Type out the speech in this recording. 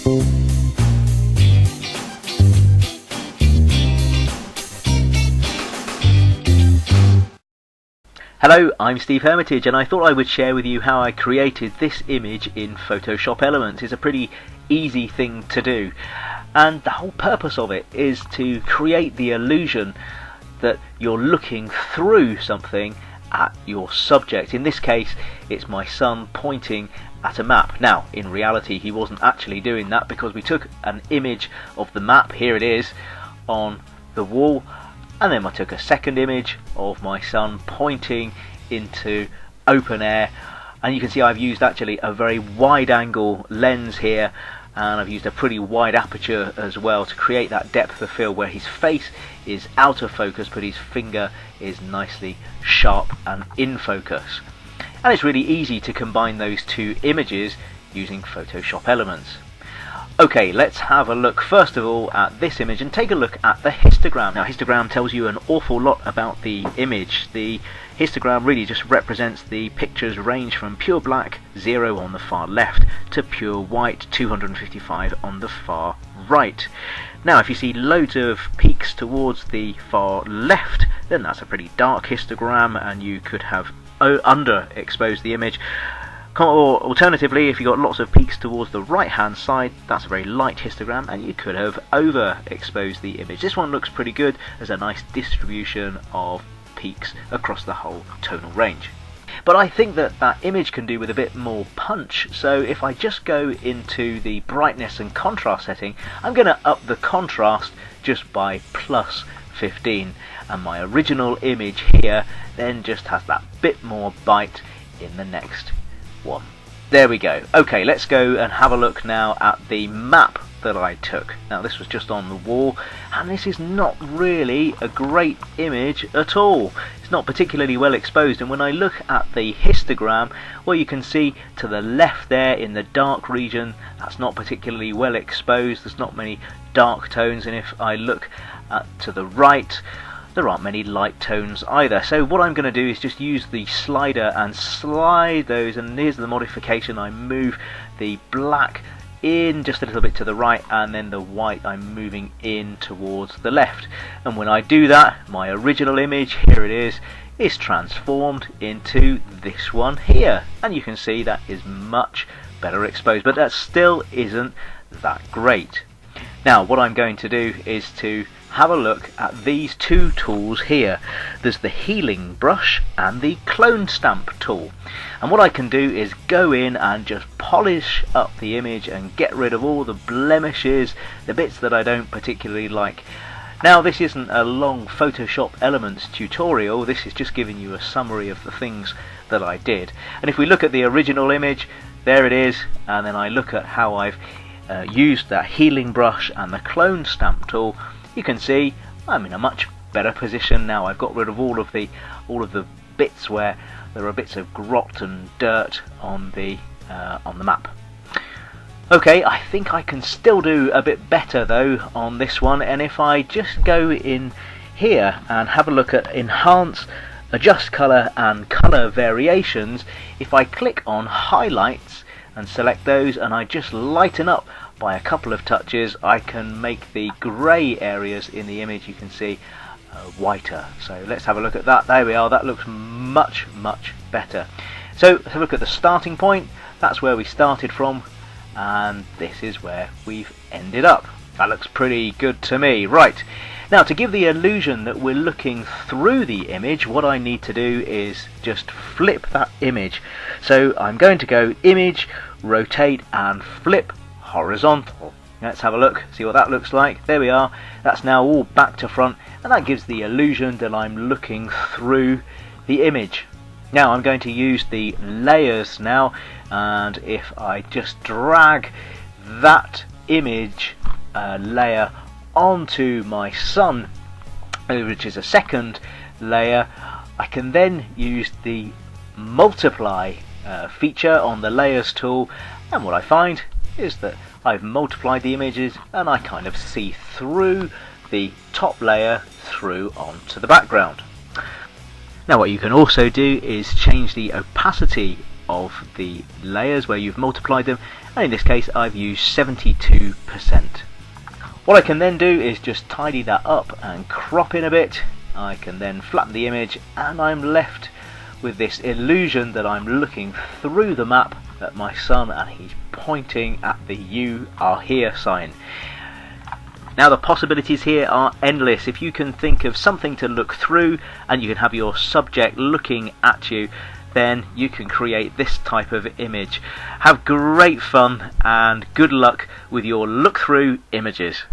Hello, I'm Steve Hermitage, and I thought I would share with you how I created this image in Photoshop Elements. It's a pretty easy thing to do, and the whole purpose of it is to create the illusion that you're looking through something at your subject. In this case, it's my son pointing at a map. Now, in reality, he wasn't actually doing that because we took an image of the map, here it is, on the wall, and then I took a second image of my son pointing into open air, and you can see I've used actually a very wide angle lens here, and I've used a pretty wide aperture as well to create that depth of field where his face is out of focus but his finger is nicely sharp and in focus. And it's really easy to combine those two images using Photoshop Elements. Okay, let's have a look first of all at this image and take a look at the histogram. Now, histogram tells you an awful lot about the image. The histogram really just represents the picture's range from pure black, 0 on the far left, to pure white, 255 on the far right. Now, if you see loads of peaks towards the far left, then that's a pretty dark histogram, and you could have underexposed the image. Or alternatively, if you got lots of peaks towards the right hand side, that's a very light histogram, and you could have overexposed the image. This one looks pretty good. There's a nice distribution of peaks across the whole tonal range. But I think that that image can do with a bit more punch, so if I just go into the brightness and contrast setting, I'm going to up the contrast just by plus 15, and my original image here then just has that bit more bite in the next one. There we go. Okay, let's go and have a look now at the map that I took. Now, this was just on the wall, and this is not really a great image at all. It's not particularly well exposed, and when I look at the histogram, well, you can see to the left there in the dark region, that's not particularly well exposed. There's not many dark tones, and if I look to the right, there aren't many light tones either. So what I'm going to do is just use the slider and slide those, and here's the modification. I move the black in just a little bit to the right, and then the white I'm moving in towards the left. And when I do that, my original image, here it is transformed into this one here, and you can see that is much better exposed, but that still isn't that great. Now, what I'm going to do is to have a look at these two tools here. There's the healing brush and the clone stamp tool, and what I can do is go in and just polish up the image and get rid of all the blemishes, the bits that I don't particularly like. Now, this isn't a long Photoshop Elements tutorial, this is just giving you a summary of the things that I did. And if we look at the original image, there it is, and then I look at how I've used that healing brush and the clone stamp tool, you can see I'm in a much better position now. I've got rid of all of the bits where there are bits of grot and dirt on the map. Okay, I think I can still do a bit better though on this one, and if I just go in here and have a look at Enhance, Adjust Color and Color Variations, if I click on Highlights and select those and I just lighten up by a couple of touches, I can make the grey areas in the image, you can see, whiter. So let's have a look at that. There we are. That looks much better. So let's have a look at the starting point. That's where we started from, and this is where we've ended up. That looks pretty good to me. Right, now to give the illusion that we're looking through the image, what I need to do is just flip that image. So I'm going to go Image, Rotate and Flip Horizontal. Let's have a look, see what that looks like. There we are. That's now all back to front, and that gives the illusion that I'm looking through the image. Now I'm going to use the layers now, and if I just drag that image layer onto my sun, which is a second layer, I can then use the multiply feature on the layers tool, and what I find is that I've multiplied the images and I kind of see through the top layer through onto the background. Now what you can also do is change the opacity of the layers where you've multiplied them, and in this case I've used 72%. What I can then do is just tidy that up and crop in a bit. I can then flatten the image and I'm left with this illusion that I'm looking through the map at my son and he's pointing at the "You are here" sign. Now the possibilities here are endless. If you can think of something to look through and you can have your subject looking at you, then you can create this type of image. Have great fun and good luck with your look through images.